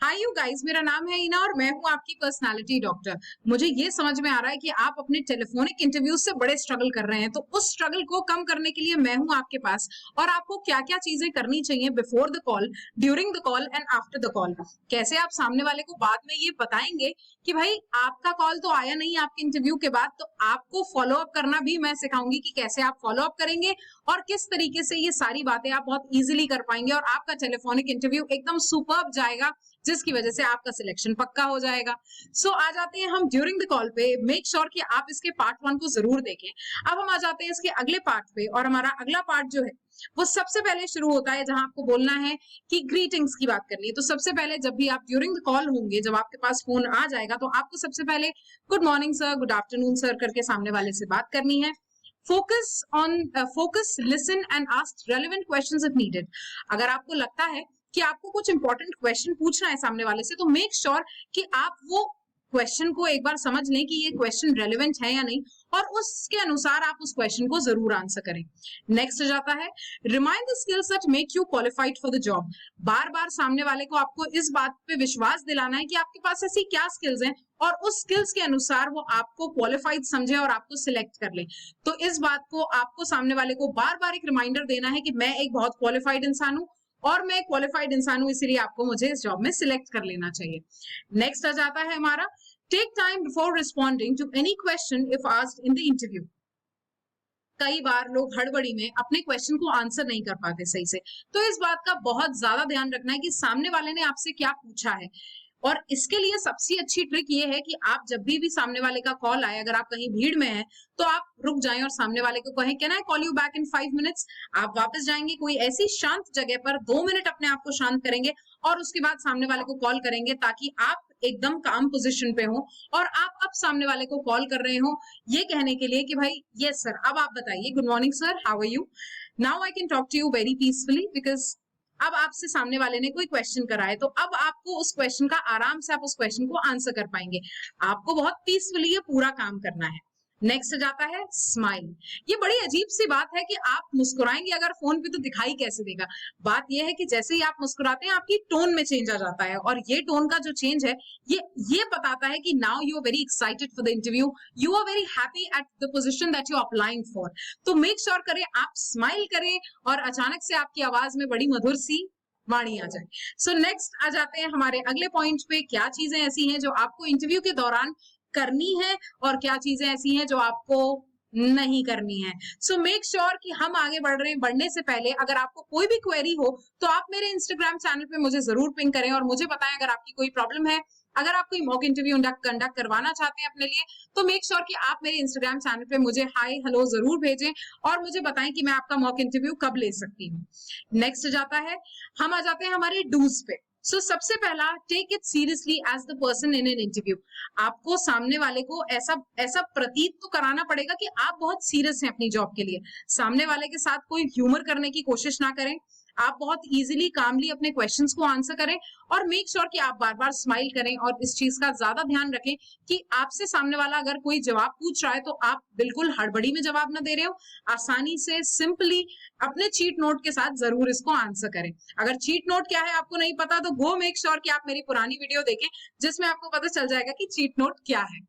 Hi you guys, मेरा नाम है ईना और मैं हूं आपकी पर्सनालिटी डॉक्टर। मुझे ये समझ में आ रहा है कि आप अपने टेलीफोनिक इंटरव्यू से बड़े स्ट्रगल कर रहे हैं, तो उस स्ट्रगल को कम करने के लिए मैं हूं आपके पास। और आपको क्या-क्या चीजें करनी चाहिए before the call, during the call and after the call. कैसे आप सामने वाले को बाद में ये बताएंगे कि भाई आपका कॉल तो आया नहीं आपके इंटरव्यू के बाद, तो आपको फॉलो अप करना भी मैं सिखाऊंगी कि कैसे आप फॉलो अप करेंगे और किस तरीके से ये सारी बातें आप बहुत इजीली कर पाएंगे और आपका टेलीफोनिक इंटरव्यू एकदम सुपर्ब जाएगा, जिसकी वजह से आपका सिलेक्शन पक्का हो जाएगा। सो आ जाते हैं हम ड्यूरिंग द कॉल पे। मेक श्योर कि आप इसके पार्ट 1 को जरूर देखें। अब हम आ जाते हैं इसके अगले पार्ट पे, और हमारा अगला पार्ट जो है वो सबसे पहले शुरू होता है जहां आपको बोलना है कि ग्रीटिंग्स की बात करनी है। तो सबसे पहले जब भी आप ड्यूरिंग द कॉल होंगे, जब आपके पास फोन आ जाएगा, तो आपको सबसे पहले good morning sir, good afternoon sir करके सामने वाले से बात करनी है। Focus, listen and ask relevant questions if needed. अगर आपको लगता है कि आपको कुछ इंपॉर्टेंट क्वेश्चन पूछना है सामने वाले से, तो मेक श्योर कि आप वो क्वेश्चन को एक बार समझ लें कि ये क्वेश्चन रेलेवेंट है या नहीं, और उसके अनुसार आप उस क्वेश्चन को जरूर आंसर करें। नेक्स्ट जाता है remind the skills that make you qualified for the job. बार बार सामने वाले को आपको इस बात पे विश्वास दिलाना है कि आपके पास ऐसी क्या स्किल्स हैं, और उस स्किल्स के अनुसार वो आपको क्वालिफाइड समझे और आपको सिलेक्ट कर ले। तो इस बात को आपको सामने वाले को बार बार एक रिमाइंडर देना है कि मैं एक बहुत क्वालिफाइड इंसान हूं, और मैं क्वालिफाइड इंसान हूं, इसीलिए आपको मुझे इस जॉब में सिलेक्ट कर लेना चाहिए। नेक्स्ट आ जाता है हमारा take time before responding to any question if asked in the interview. कई बार लोग हड़बड़ी में अपने क्वेश्चन को आंसर नहीं कर पाते सही से, तो इस बात का बहुत ज्यादा ध्यान रखना है कि सामने वाले ने आपसे क्या पूछा है। और इसके लिए सबसे अच्छी ट्रिक ये है कि आप जब भी सामने वाले का कॉल आए, अगर आप कहीं भीड़ में हैं, तो आप रुक जाएं और सामने वाले को कहें can I call you back in 5 minutes. आप वापस जाएंगे कोई ऐसी शांत जगह पर, 2 मिनट अपने आप को शांत करेंगे और उसके बाद सामने वाले को कॉल करेंगे, ताकि आप एकदम काम पोजिशन पे हो और आप अब सामने वाले को कॉल कर रहे हो ये कहने के लिए कि भाई यस सर, अब आप बताइए, good morning sir, how are you, now I can talk to you very peacefully, because अब आपसे सामने वाले ने कोई क्वेश्चन करा है, तो अब आपको उस क्वेश्चन का आराम से आप उस क्वेश्चन को आंसर कर पाएंगे। आपको बहुत पीसफुली ये पूरा काम करना है। नेक्स्ट जाता है स्माइल। ये बड़ी अजीब सी बात है कि आप मुस्कुराएंगे अगर फोन पे, तो दिखाई कैसे देगा। बात ये है कि जैसे ही आप मुस्कुराते हैं आपकी टोन में चेंज आ जाता है, और ये टोन का जो चेंज है ये बताता है कि now you are very excited for the interview, you are very happy at the position that you are applying for. तो मेक श्योर करें आप स्माइल करें और अचानक से आपकी आवाज में बड़ी मधुर सी वाणी आ जाए। सो नेक्स्ट आ जाते हैं हमारे अगले पॉइंट पे, क्या चीजें ऐसी हैं जो आपको इंटरव्यू के दौरान करनी है और क्या चीजें ऐसी हैं जो आपको नहीं करनी है। सो मेक श्योर कि हम आगे बढ़ रहे हैं, बढ़ने से पहले अगर आपको कोई भी क्वेरी हो तो आप मेरे इंस्टाग्राम चैनल पे मुझे जरूर पिंग करें और मुझे बताएं अगर आपकी कोई प्रॉब्लम है। अगर आप कोई मॉक इंटरव्यू कंडक्ट करवाना चाहते हैं अपने लिए, तो मेक श्योर कि आप मेरे इंस्टाग्राम चैनल पे मुझे हाय हेलो जरूर भेजें और मुझे बताएं कि मैं आपका मॉक इंटरव्यू कब ले सकती हूँ। नेक्स्ट जाता है, हम आ जाते हैं हमारे डूज पे। सबसे पहला, take it seriously as the person in an interview. आपको सामने वाले को ऐसा ऐसा प्रतीत तो कराना पड़ेगा कि आप बहुत सीरियस हैं अपनी जॉब के लिए। सामने वाले के साथ कोई ह्यूमर करने की कोशिश ना करें, आप बहुत इजीली कामली अपने क्वेश्चंस को आंसर करें, और मेक श्योर कि आप बार बार स्माइल करें। और इस चीज का ज्यादा ध्यान रखें कि आपसे सामने वाला अगर कोई जवाब पूछ रहा है तो आप बिल्कुल हड़बड़ी में जवाब ना दे रहे हो, आसानी से सिंपली अपने चीट नोट के साथ जरूर इसको आंसर करें। अगर चीट नोट क्या है आपको नहीं पता, तो गो मेक श्योर कि आप मेरी पुरानी वीडियो देखें जिसमें आपको पता चल जाएगा कि चीट नोट क्या है।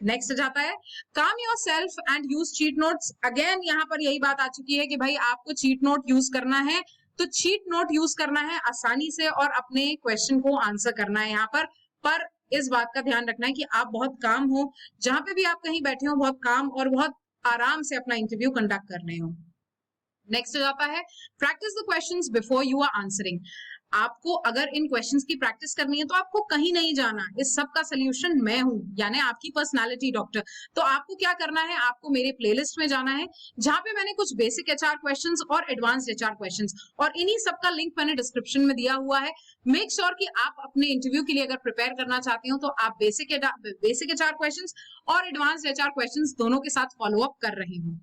नेक्स्ट जाता है काम your self and use cheat notes. Again यहाँ पर यही बात आ चुकी है कि भाई आपको चीट नोट यूज करना है, तो चीट नोट यूज करना है आसानी से और अपने क्वेश्चन को आंसर करना है यहाँ पर इस बात का ध्यान रखना है कि आप बहुत काम हो, जहां पे भी आप कहीं बैठे हो बहुत काम और बहुत आराम से अपना इंटरव्यू कंडक्ट कर रहे हो। नेक्स्ट जाता है practice the questions before you are answering. आपको अगर इन क्वेश्चंस की प्रैक्टिस करनी है तो आपको कहीं नहीं जाना, इस सब का सोल्यूशन मैं हूं, यानी आपकी पर्सनालिटी डॉक्टर। तो आपको क्या करना है, आपको मेरे प्लेलिस्ट में जाना है जहां पे मैंने कुछ बेसिक एचआर क्वेश्चंस और एडवांस्ड एचआर क्वेश्चंस, और इन्हीं सब का लिंक मैंने डिस्क्रिप्शन में दिया हुआ है। मेक श्योर कि आप अपने इंटरव्यू के लिए अगर प्रिपेयर करना चाहते हो तो आप बेसिक एचआर क्वेश्चंस और एडवांस्ड एचआर क्वेश्चंस दोनों के साथ फॉलो अप कर रहे हो।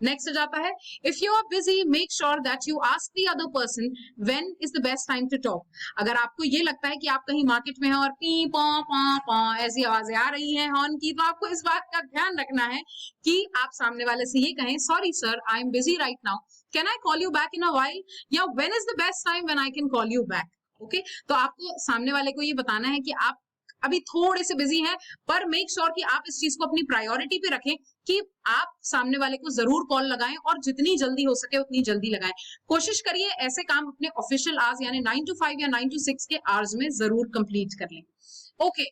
नेक्स्ट जाता है if you are busy make sure that you ask the other person when is the best time to talk. अगर आपको ये लगता है कि आप कहीं मार्केट में हैं और पी पा पा पा ऐसी आवाजें आ रही हैं हॉर्न की, तो आपको इस बात का ध्यान रखना है कि आप सामने वाले से ये कहें sorry sir I am busy right now, can I call you back in a while, या when is the best time when I can call you back. Okay तो आपको सामने वाले को ये बताना है कि आप अभी थोड़े से बिजी हैं, पर मेक श्योर कि आप इस चीज को अपनी प्रायोरिटी पे रखें कि आप सामने वाले को जरूर कॉल लगाएं और जितनी जल्दी हो सके उतनी जल्दी लगाएं। कोशिश करिए ऐसे काम अपने ऑफिशियल आवर्स यानी 9 to 5 या 9 to 6 के आवर्स में जरूर कंप्लीट कर लें। ओके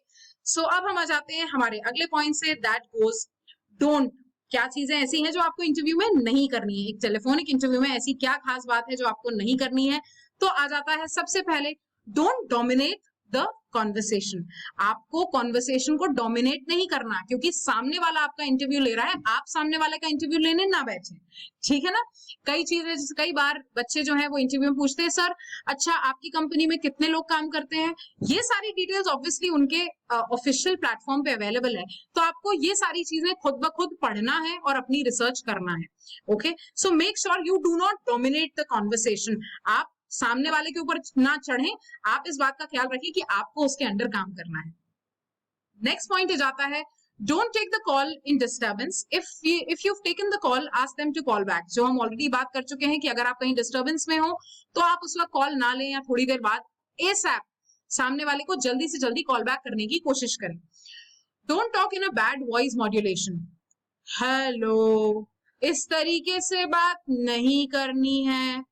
सो अब हम आ जाते हैं हमारे अगले पॉइंट से, दैट गोज डोंट। क्या चीजें ऐसी हैं जो आपको इंटरव्यू में नहीं करनी है, एक टेलीफोनिक इंटरव्यू में ऐसी क्या खास बात है जो आपको नहीं करनी है। तो आ जाता है सबसे पहले, डोंट डोमिनेट द कॉन्वर्सेशन। आपको कॉन्वर्सेशन को डोमिनेट नहीं करना, क्योंकि सामने वाला आपका इंटरव्यू ले रहा है, आप सामने वाले का इंटरव्यू लेने ना बैठे, ठीक है ना। कई चीजें, कई बार बच्चे जो है वो इंटरव्यू में पूछते हैं, सर अच्छा आपकी कंपनी में कितने लोग काम करते हैं। ये सारी डिटेल्स ऑब्वियसली उनके ऑफिशियल प्लेटफॉर्म पे अवेलेबल है, तो आपको ये सारी चीजें खुद ब खुद पढ़ना है और अपनी रिसर्च करना है। Okay so make sure you do not dominate the conversation. आप सामने वाले के ऊपर ना चढ़े, आप इस बात का ख्याल रखिए कि आपको उसके अंडर काम करना है। नेक्स्ट पॉइंट जाता है, don't take the call in disturbance. If you've taken the call, ask them to call back। जो हम ऑलरेडी बात कर चुके हैं कि अगर आप कहीं डिस्टर्बेंस में हो तो आप उस वक्त कॉल ना लें या थोड़ी देर बाद ASAP सामने वाले को जल्दी से जल्दी कॉल बैक करने की कोशिश करें। Don't talk in a bad voice modulation. Hello, इस तरीके से बात नहीं करनी है।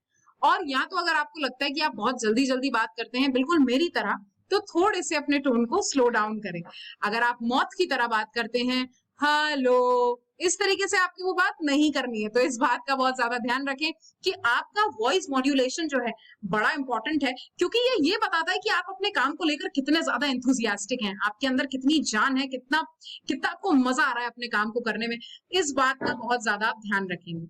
और या तो अगर आपको लगता है कि आप बहुत जल्दी जल्दी बात करते हैं बिल्कुल मेरी तरह, तो थोड़े से अपने टोन को स्लो डाउन करें। अगर आप मौत की तरह बात करते हैं, हेलो, इस तरीके से आपकी वो बात नहीं करनी है। तो इस बात का बहुत ज्यादा ध्यान रखें कि आपका वॉइस मॉड्यूलेशन जो है बड़ा इंपॉर्टेंट है, क्योंकि ये बताता है कि आप अपने काम को लेकर कितने ज्यादा एंथुजियास्टिक हैं, आपके अंदर कितनी जान है, कितना कितना आपको मजा आ रहा है अपने काम को करने में। इस बात का बहुत ज्यादा आप ध्यान रखेंगे।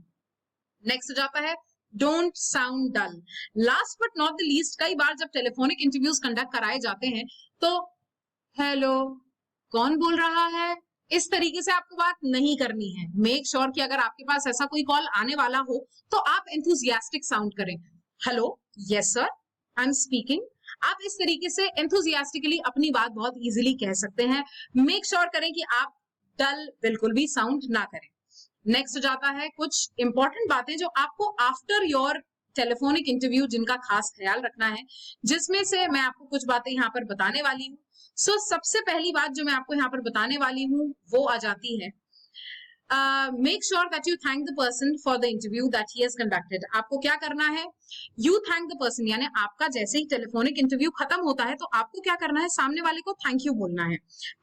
नेक्स्ट जाता है, don't sound dull. Last but not the least, कई बार जब टेलीफोनिक इंटरव्यूज कंडक्ट कराए जाते हैं तो हेलो, कौन बोल रहा है, इस तरीके से आपको बात नहीं करनी है। मेक श्योर कि अगर आपके पास ऐसा कोई कॉल आने वाला हो तो आप एंथुजियास्टिक साउंड करें। Hello, yes sir, I am speaking. आप इस तरीके से एंथुजियास्टिकली अपनी बात बहुत इजीली कह सकते हैं। मेक श्योर करें कि आप डल बिल्कुल भी साउंड ना करें। नेक्स्ट जाता है कुछ इंपॉर्टेंट बातें जो आपको आफ्टर योर टेलीफोनिक इंटरव्यू जिनका खास ख्याल रखना है, जिसमें से मैं आपको कुछ बातें यहाँ पर बताने वाली हूँ। सो सबसे पहली बात जो मैं आपको यहाँ पर बताने वाली हूँ वो आ जाती है, make sure that you thank the person for the interview that he has conducted. आपको क्या करना है, यू थैंक द पर्सन, यानी आपका जैसे ही टेलीफोनिक इंटरव्यू खत्म होता है तो आपको क्या करना है, सामने वाले को थैंक यू बोलना है।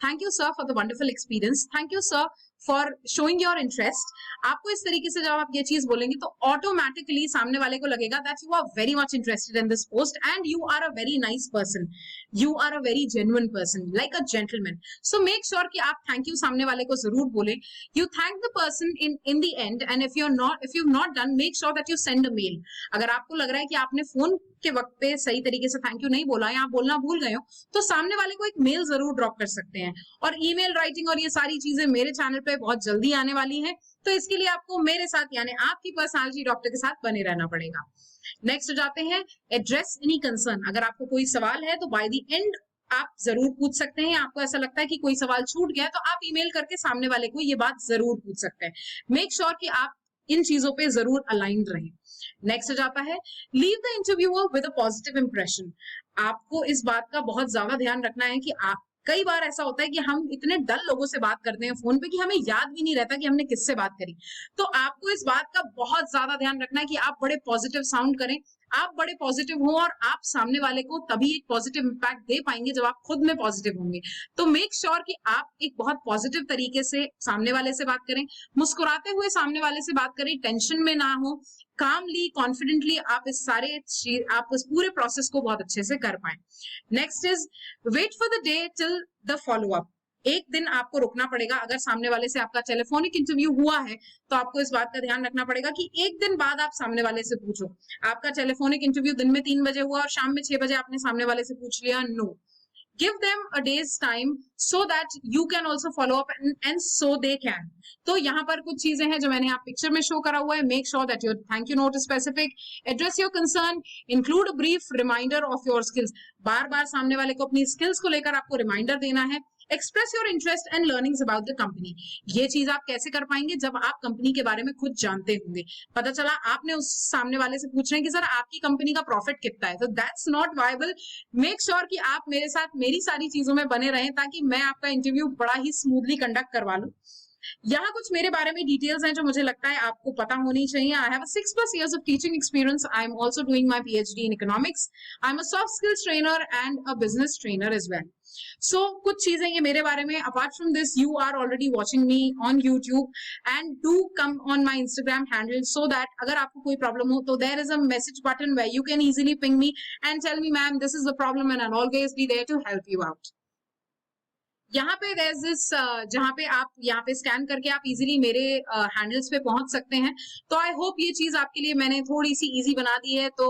Thank you sir for the wonderful experience, thank you sir for showing your interest. आपको इस तरीके से जब आप ये चीज बोलेंगे तो ऑटोमेटिकली सामने वाले को लगेगा that you are very much interested in this post and you are a very nice person, you are a very genuine person, like a gentleman. So make sure कि आप थैंक यू सामने वाले को जरूर बोलें। You thank the person in the end, and if you not done, make sure that you send a mail. अगर आपको लग रहा है कि आपने फोन के वक्त पे सही तरीके से थैंक यू नहीं बोला या आप बोलना भूल गए हो, तो सामने वाले को एक मेल जरूर ड्रॉप कर सकते हैं। और ईमेल राइटिंग और ये सारी चीजें मेरे चैनल पे बहुत जल्दी आने वाली हैं, तो इसके लिए आपको मेरे साथ यानी आपकी पर्सनालिटी डॉक्टर के साथ बने रहना पड़ेगा। नेक्स्ट जाते हैं, एड्रेस एनी कंसर्न। अगर आपको कोई सवाल है तो बाय द एंड आप जरूर पूछ सकते हैं। आपको ऐसा लगता है कि कोई सवाल छूट गया तो आप ईमेल करके सामने वाले को ये बात जरूर पूछ सकते हैं। मेक श्योर कि आप इन चीजों पे जरूर अलाइंड रहें। नेक्स्ट जाता है, leave the interviewer with a positive impression. आपको इस बात का बहुत ज्यादा ध्यान रखना है कि आप, कई बार ऐसा होता है कि हम इतने डल लोगों से बात करते हैं फोन पे कि हमें याद भी नहीं रहता कि हमने किससे बात करी। तो आपको इस बात का बहुत ज्यादा ध्यान रखना है कि आप बड़े पॉजिटिव साउंड करें, आप बड़े पॉजिटिव हो, और आप सामने वाले को तभी एक पॉजिटिव इंपैक्ट दे पाएंगे जब आप खुद में पॉजिटिव होंगे। तो मेक श्योर कि आप एक बहुत पॉजिटिव तरीके से सामने वाले से बात करें, मुस्कुराते हुए सामने वाले से बात करें, टेंशन में ना हो, कामली कॉन्फिडेंटली आप इस पूरे प्रोसेस को बहुत अच्छे से कर पाए। Next is, wait for the day till the follow up. एक दिन आपको रुकना पड़ेगा। अगर सामने वाले से आपका टेलीफोनिक इंटरव्यू हुआ है तो आपको इस बात का ध्यान रखना पड़ेगा कि एक दिन बाद आप सामने वाले से पूछो। आपका टेलीफोनिक इंटरव्यू दिन में 3 बजे हुआ और शाम में 6 बजे आपने सामने वाले से पूछ लिया, no, give them a day's time so that you can also follow up and so they can। तो यहाँ पर कुछ चीजें हैं जो मैंने यहाँ पिक्चर में शो करा हुआ है। Make sure that your thank you note is specific, address your concern, include a brief reminder of your skills. बार बार सामने वाले को अपनी स्किल्स को लेकर आपको रिमाइंडर देना है। Express your interest and learnings about the company. ये चीज आप कैसे कर पाएंगे? जब आप कंपनी के बारे में खुद जानते होंगे। पता चला आपने उस सामने वाले से पूछ रहे हैं कि सर आपकी कंपनी का प्रॉफिट कितना है, तो that's not viable. Make sure कि आप मेरे साथ मेरी सारी चीजों में बने रहें ताकि मैं आपका इंटरव्यू बड़ा ही स्मूथली कंडक्ट करवा लूं। यहाँ कुछ मेरे बारे में डिटेल्स हैं जो मुझे लगता है आपको पता होनी चाहिए। I have 6+ years of teaching experience. I am also doing my PhD in economics. I'm a soft skills trainer and a business trainer as well. So कुछ चीजें ये मेरे बारे में। Apart from this, you are already watching me on YouTube and do come on my Instagram handle so that अगर आपको कोई problem हो तो there is a message button where you can easily ping me and tell me, ma'am, this is the problem, and I'll always be there to help you out. यहाँ पे जहाँ पे आप यहाँ पे स्कैन करके आप इजीली मेरे हैंडल्स पे पहुंच सकते हैं। तो आई होप ये चीज आपके लिए मैंने थोड़ी सी इजी बना दी है। तो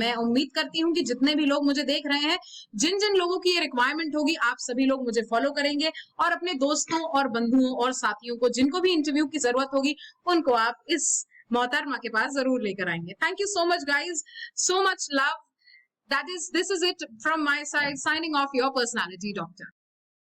मैं उम्मीद करती हूँ कि जितने भी लोग मुझे देख रहे हैं, जिन जिन लोगों की ये रिक्वायरमेंट होगी, आप सभी लोग मुझे फॉलो करेंगे और अपने दोस्तों और बंधुओं और साथियों को जिनको भी इंटरव्यू की जरूरत होगी उनको आप इस मोहतरमा के पास जरूर लेकर आएंगे। Thank you so much guys, so much love. This is it from my side, signing off, your personality doctor.